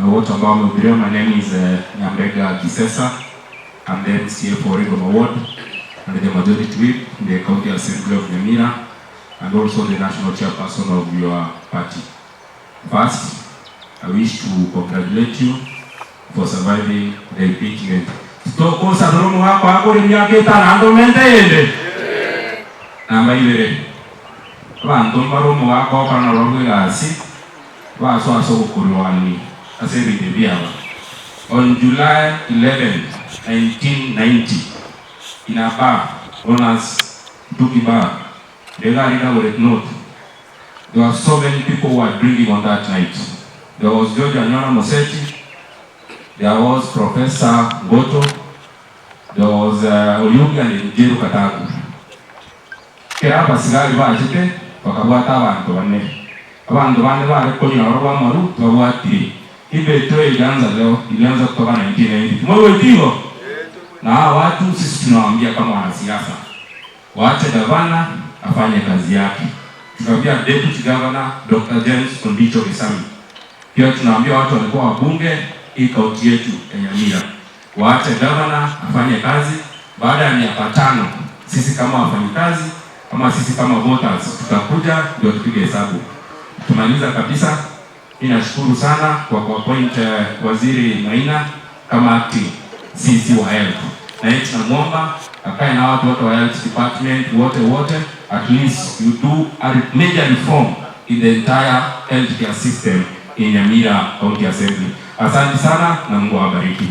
wote ambao wamehudhuria. My name is Gisesa. I'm the MCA for Rigoma Ward and the Majority Whip in the County Assembly of Nyamira, and also the national chairperson of your party. First, I wish to congratulate you for surviving the impeachment. Toko sadromo wako hapo ni miaka 5 ndo mendele. Namba ile. Abantu baromo wako kana rogo gasi. Wa so kukulwani. Aseri debiawa. On July 11, 1990, in a bar known as Duki Bar, the leader would note there were so many people who were drinking on that night. There was George Anyona Moseti, there was Professor Goto, there was Oyugi and Njiru Katagu. Kera pasigari ba chite, wakabuata abantu bane. Abantu bane ba rekoni na roba maru, tuwabuati. Ibe toe ilianza kutoka 1990. Mwewe tigo? Na watu sisi tunawaambia kama wanasiasa, waache gavana afanye kazi yake. Tunawaambia Deputy Governor Dr. James Kondicho Kisami. Pia tunawaambia watu walikuwa wabunge hii kaunti yetu ya Nyamira, waache gavana afanye kazi. Baada ya miaka 5 sisi kama wafanyikazi ama sisi kama voters tutakuja ndio tupige hesabu. Tumaliza kabisa. Ninashukuru sana kwa appoint Waziri Maina kama acting CC wa health. Na yeye tunamwomba akae na watu wote wa health department wote at least you do a major reform in the entire healthcare system in Nyamira County Assembly. Asante sana na Mungu awabariki.